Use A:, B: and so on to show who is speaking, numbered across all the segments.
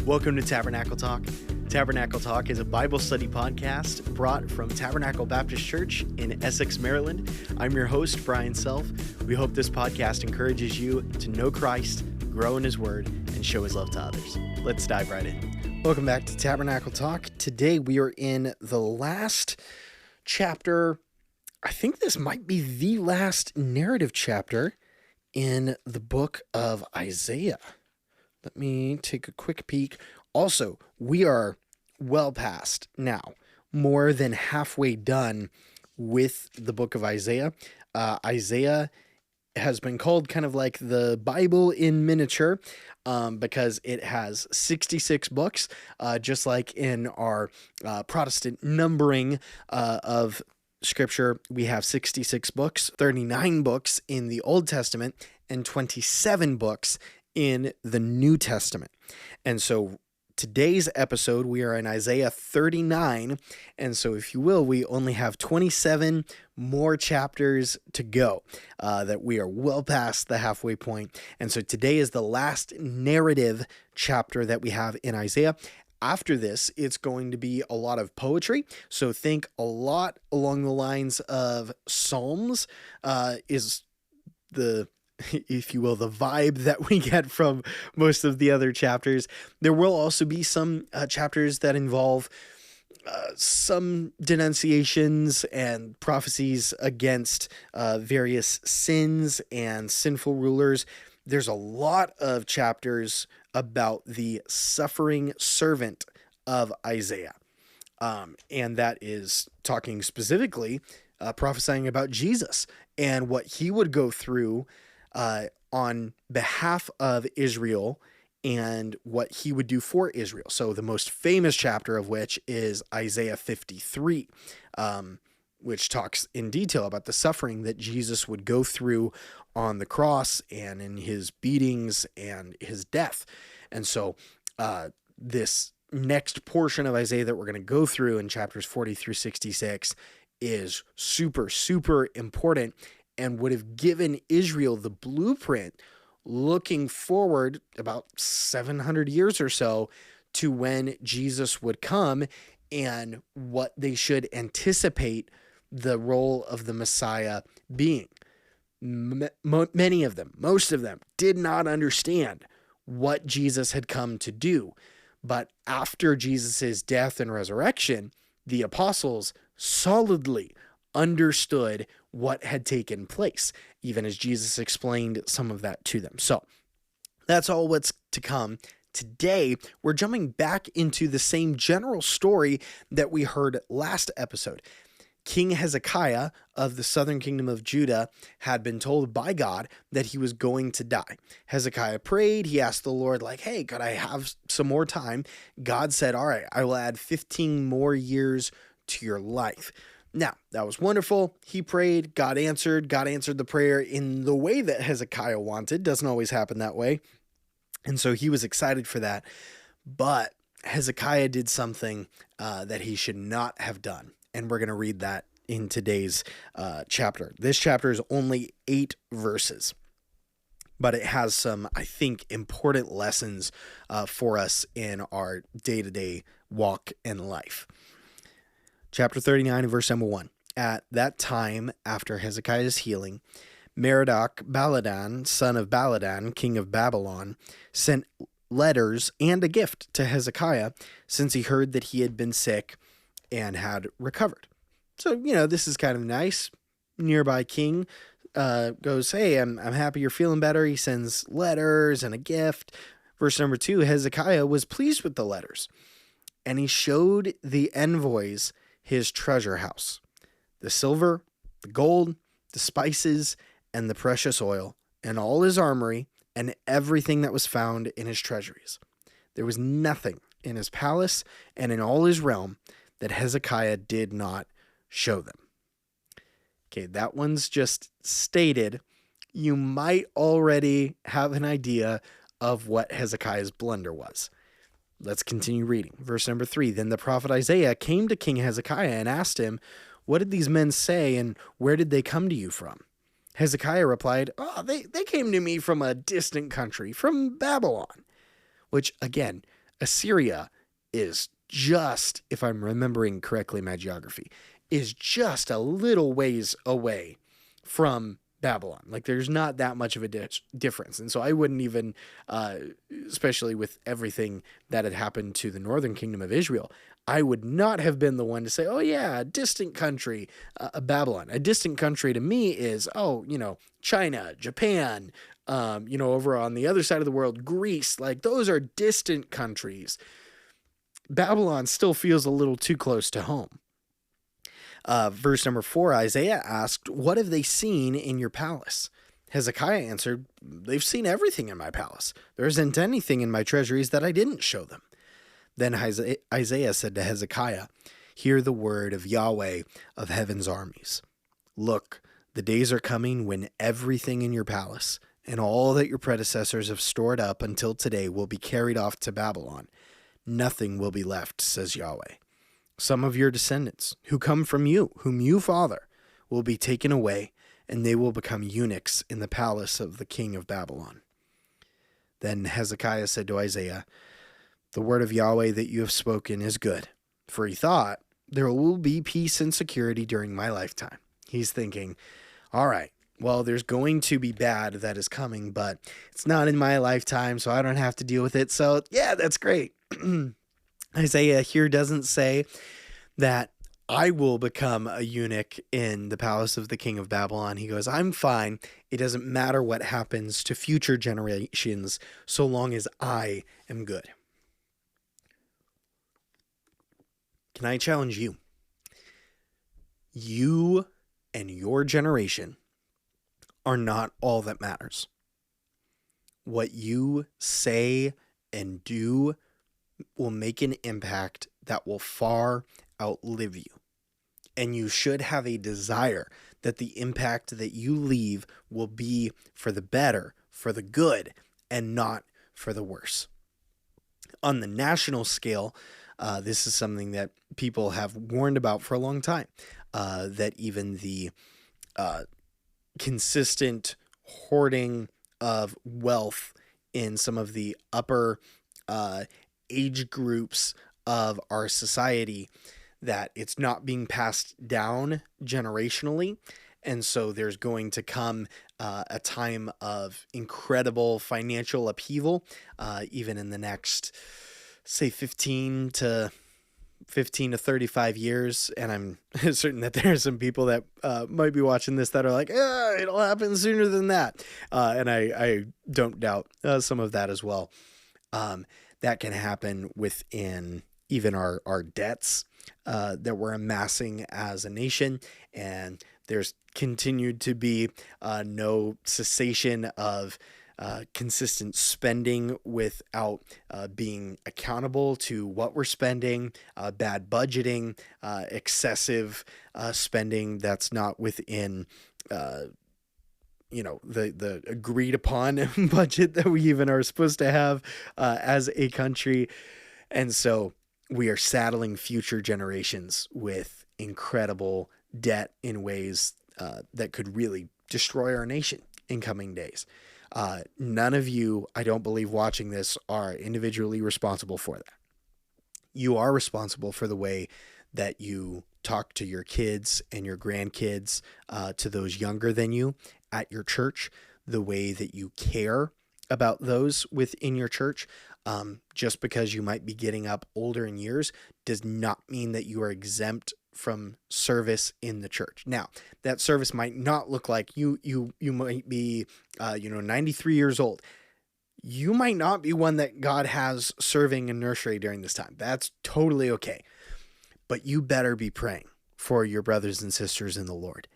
A: Welcome to Tabernacle Talk. Tabernacle Talk is a Bible study podcast brought from Tabernacle Baptist Church in Essex, Maryland. I'm your host, Brian Self. We hope this podcast encourages you to know Christ, grow in His Word, and show His love to others. Let's dive right in. Welcome back to Tabernacle Talk. Today we are in the last chapter. I think this might be the last narrative chapter in the book of Isaiah. Let me take a quick peek. Also, we are well past now, more than halfway done with the book of Isaiah. Isaiah has been called kind of like the Bible in miniature because it has 66 books, just like in our Protestant numbering of Scripture. We have 66 books, 39 books in the Old Testament, and 27 books in the New Testament. And so today's episode, we are in Isaiah 39. And so if you will, we only have 27 more chapters to go, that we are well past the halfway point. And so today is the last narrative chapter that we have in Isaiah. After this, it's going to be a lot of poetry. So think a lot along the lines of Psalms is the, if you will, the vibe that we get from most of the other chapters. There will also be some chapters that involve some denunciations and prophecies against various sins and sinful rulers. There's a lot of chapters about the suffering servant of Isaiah. And that is talking specifically, prophesying about Jesus and what he would go through on behalf of Israel and what he would do for Israel. So the most famous chapter of which is Isaiah 53, which talks in detail about the suffering that Jesus would go through on the cross and in his beatings and his death. And so this next portion of Isaiah that we're going to go through in chapters 40 through 66 is super, super important and would have given Israel the blueprint looking forward about 700 years or so to when Jesus would come and what they should anticipate the role of the Messiah being. Many of them, most of them, did not understand what Jesus had come to do. But after Jesus' death and resurrection, the apostles solidly understood what had taken place, even as Jesus explained some of that to them. So that's all what's to come. Today, we're jumping back into the same general story that we heard last episode. King Hezekiah of the southern kingdom of Judah had been told by God that he was going to die. Hezekiah prayed. He asked the Lord, like, hey, could I have some more time? God said, all right, I will add 15 more years to your life. Now, that was wonderful. He prayed. God answered. God answered the prayer in the way that Hezekiah wanted. Doesn't always happen that way. And so he was excited for that. But Hezekiah did something that he should not have done. And we're going to read that in today's chapter. This chapter is only 8 verses, but it has some, I think, important lessons for us in our day-to-day walk and life. Chapter 39, verse number 1. At that time, after Hezekiah's healing, Merodach-Baladan, son of Baladan, king of Babylon, sent letters and a gift to Hezekiah since he heard that he had been sick and had recovered. So, this is kind of nice. Nearby king goes, hey, I'm happy you're feeling better. He sends letters and a gift. Verse number 2, Hezekiah was pleased with the letters, and he showed the envoys his treasure house, the silver, the gold, the spices, and the precious oil, and all his armory, and everything that was found in his treasuries. There was nothing in his palace and in all his realm that Hezekiah did not show them. Okay, that one's just stated. You might already have an idea of what Hezekiah's blunder was. Let's continue reading. Verse number 3, Then the prophet Isaiah came to King Hezekiah and asked him, What did these men say, and where did they come to you from? Hezekiah replied, they came to me from a distant country, from Babylon. Which, again, Assyria is just, if I'm remembering correctly my geography, is just a little ways away from Babylon. Like there's not that much of a difference. And so I wouldn't even, especially with everything that had happened to the northern kingdom of Israel, I would not have been the one to say, oh yeah, a distant country, Babylon. A distant country to me is, China, Japan, over on the other side of the world, Greece. Like those are distant countries. Babylon still feels a little too close to home. Verse number 4, Isaiah asked, what have they seen in your palace? Hezekiah answered, they've seen everything in my palace. There isn't anything in my treasuries that I didn't show them. Then Isaiah said to Hezekiah, hear the word of Yahweh of heaven's armies. Look, the days are coming when everything in your palace and all that your predecessors have stored up until today will be carried off to Babylon. Nothing will be left, says Yahweh. Some of your descendants, who come from you, whom you father, will be taken away, and they will become eunuchs in the palace of the king of Babylon. Then Hezekiah said to Isaiah, the word of Yahweh that you have spoken is good, for he thought, there will be peace and security during my lifetime. He's thinking, all right, well, there's going to be bad that is coming, but it's not in my lifetime, so I don't have to deal with it. So yeah, that's great. Isaiah here doesn't say that I will become a eunuch in the palace of the king of Babylon. He goes, I'm fine. It doesn't matter what happens to future generations so long as I am good. Can I challenge you? You and your generation are not all that matters. What you say and do will make an impact that will far outlive you. And you should have a desire that the impact that you leave will be for the better, for the good, and not for the worse. On the national scale, this is something that people have warned about for a long time, that even the consistent hoarding of wealth in some of the upper age groups of our society, that it's not being passed down generationally. And so there's going to come a time of incredible financial upheaval, even in the next, say, 15 to 35 years. And I'm certain that there are some people that might be watching this that are like, it'll happen sooner than that. And I don't doubt some of that as well. That can happen within even our debts that we're amassing as a nation. And there's continued to be no cessation of consistent spending without being accountable to what we're spending, bad budgeting, excessive spending that's not within the agreed upon budget that we even are supposed to have as a country. And so we are saddling future generations with incredible debt in ways that could really destroy our nation in coming days. None of you, I don't believe, watching this are individually responsible for that. You are responsible for the way that you talk to your kids and your grandkids, to those younger than you at your church, the way that you care about those within your church. Just because you might be getting up older in years does not mean that you are exempt from service in the church. Now, that service might not look like you might be, 93 years old. You might not be one that God has serving in nursery during this time. That's totally okay. But you better be praying for your brothers and sisters in the Lord.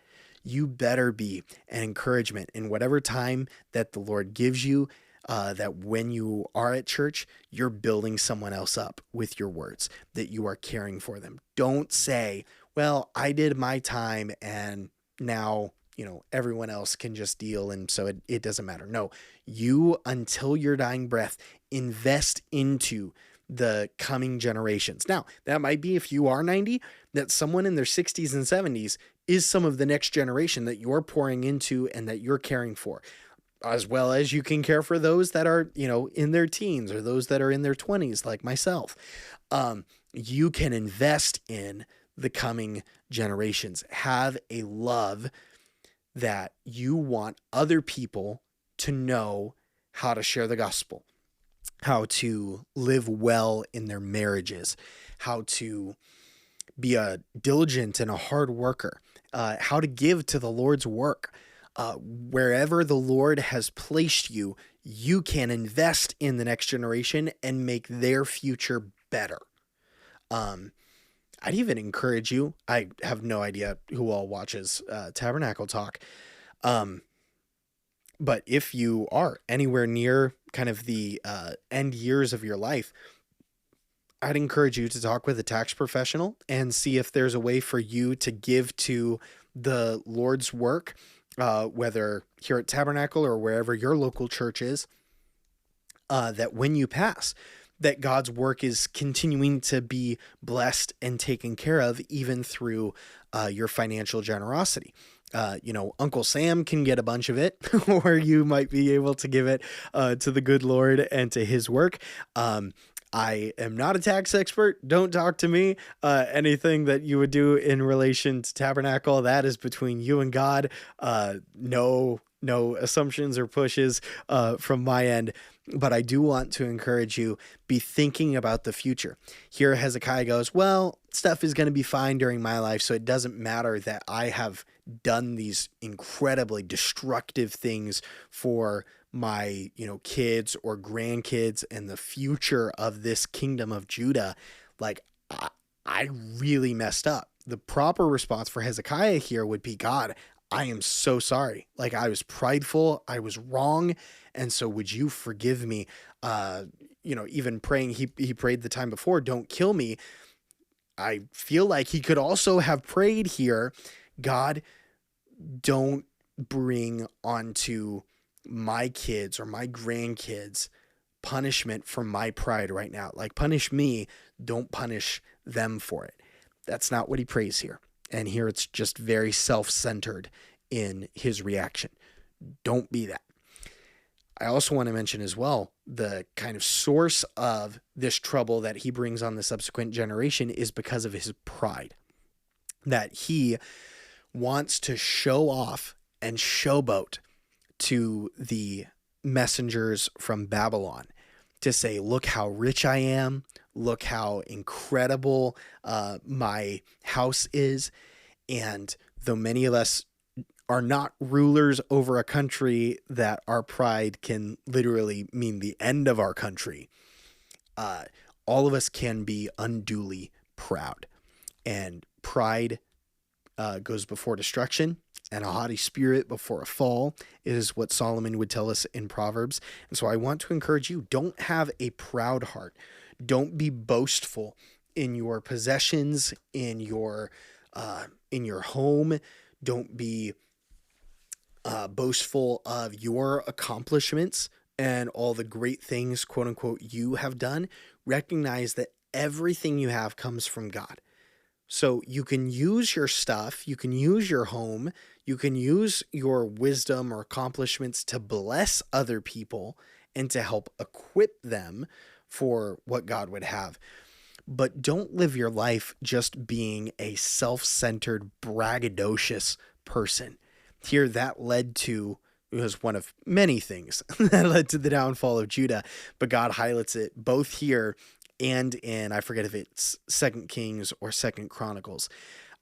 A: You better be an encouragement in whatever time that the Lord gives you, that when you are at church, you're building someone else up with your words, that you are caring for them. Don't say, well, I did my time and now, everyone else can just deal. And so it doesn't matter. No, you, until your dying breath, invest into the coming generations. Now, that might be, if you are 90, that someone in their 60s and 70s is some of the next generation that you're pouring into and that you're caring for. as well as you can care for those that are, in their teens or those that are in their 20s, like myself. You can invest in the coming generations. Have a love that you want other people to know how to share the gospel, how to live well in their marriages, how to be a diligent and a hard worker, how to give to the Lord's work. Wherever the Lord has placed you, you can invest in the next generation and make their future better. I'd even encourage you, I have no idea who all watches Tabernacle Talk, but if you are anywhere near kind of the end years of your life, I'd encourage you to talk with a tax professional and see if there's a way for you to give to the Lord's work, whether here at Tabernacle or wherever your local church is, that when you pass, that God's work is continuing to be blessed and taken care of, even through your financial generosity. Uncle Sam can get a bunch of it, or you might be able to give it to the good Lord and to his work. I am not a tax expert. Don't talk to me. Anything that you would do in relation to Tabernacle, that is between you and God. No assumptions or pushes from my end. But I do want to encourage you, be thinking about the future. Here Hezekiah goes, well, stuff is going to be fine during my life, so it doesn't matter that I have done these incredibly destructive things for my, kids or grandkids and the future of this kingdom of Judah. Like, I really messed up. The proper response for Hezekiah here would be, God, I am so sorry. Like, I was prideful. I was wrong. And so would you forgive me? Even praying, he prayed the time before, don't kill me. I feel like he could also have prayed here, God, don't bring onto my kids or my grandkids punishment for my pride right now. Like, punish me, don't punish them for it. That's not what he prays here. And here it's just very self-centered in his reaction. Don't be that. I also want to mention as well, the kind of source of this trouble that he brings on the subsequent generation is because of his pride. That he wants to show off and showboat to the messengers from Babylon to say, look how rich I am. Look how incredible my house is. And though many of us are not rulers over a country that our pride can literally mean the end of our country, all of us can be unduly proud. And pride goes before destruction, and a haughty spirit before a fall is what Solomon would tell us in Proverbs. And so I want to encourage you, don't have a proud heart. Don't be boastful in your possessions, in your home. Don't be boastful of your accomplishments and all the great things, quote unquote, you have done. Recognize that everything you have comes from God. So you can use your stuff, you can use your home, you can use your wisdom or accomplishments to bless other people and to help equip them for what God would have. But don't live your life just being a self-centered, braggadocious person. Here, that led to, it was one of many things that led to the downfall of Judah, but God highlights it both here and in, I forget if it's 2 Kings or 2 Chronicles,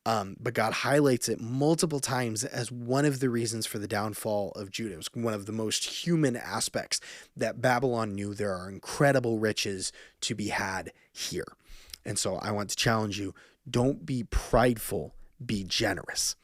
A: but God highlights it multiple times as one of the reasons for the downfall of Judah. It was one of the most human aspects that Babylon knew there are incredible riches to be had here. And so I want to challenge you, don't be prideful, be generous.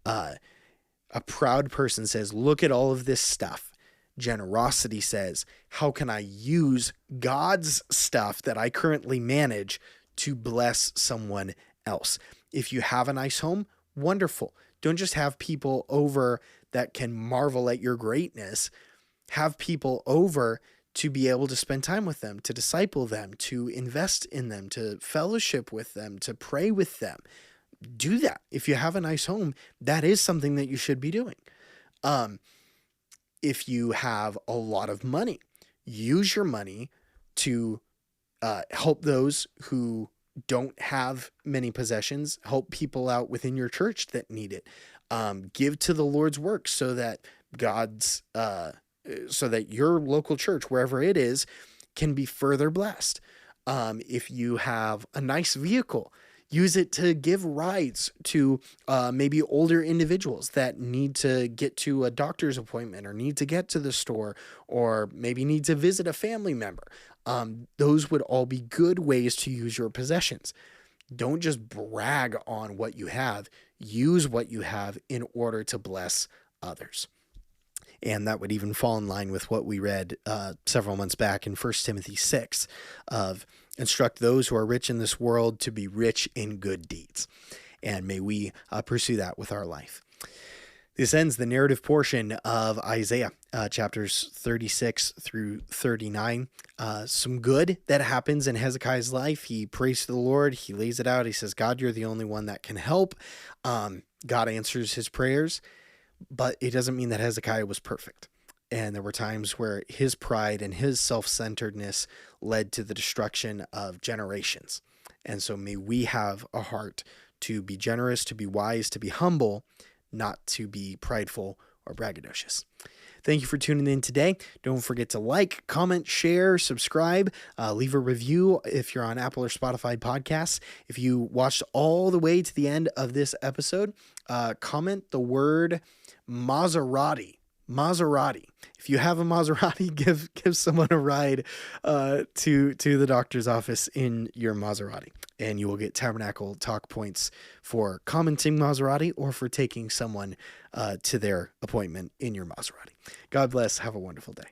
A: A proud person says, look at all of this stuff. Generosity says, how can I use God's stuff that I currently manage to bless someone else? If you have a nice home, wonderful. Don't just have people over that can marvel at your greatness. Have people over to be able to spend time with them, to disciple them, to invest in them, to fellowship with them, to pray with them. Do that. If you have a nice home, that is something that you should be doing. If you have a lot of money, use your money to help those who don't have many possessions, help people out within your church that need it. Give to the Lord's work so that so that your local church, wherever it is, can be further blessed. If you have a nice vehicle, use it to give rides to maybe older individuals that need to get to a doctor's appointment or need to get to the store or maybe need to visit a family member. Those would all be good ways to use your possessions. Don't just brag on what you have. Use what you have in order to bless others. And that would even fall in line with what we read several months back in 1 Timothy 6 of instruct those who are rich in this world to be rich in good deeds. And may we pursue that with our life. This ends the narrative portion of Isaiah, chapters 36 through 39. Some good that happens in Hezekiah's life. He prays to the Lord. He lays it out. He says, God, you're the only one that can help. God answers his prayers. But it doesn't mean that Hezekiah was perfect. And there were times where his pride and his self-centeredness led to the destruction of generations. And so may we have a heart to be generous, to be wise, to be humble, not to be prideful or braggadocious. Thank you for tuning in today. Don't forget to like, comment, share, subscribe, leave a review if you're on Apple or Spotify podcasts. If you watched all the way to the end of this episode, comment the word Maserati. Maserati. If you have a Maserati, give someone a ride to the doctor's office in your Maserati, and you will get Tabernacle Talk points for commenting Maserati or for taking someone to their appointment in your Maserati. God bless. Have a wonderful day.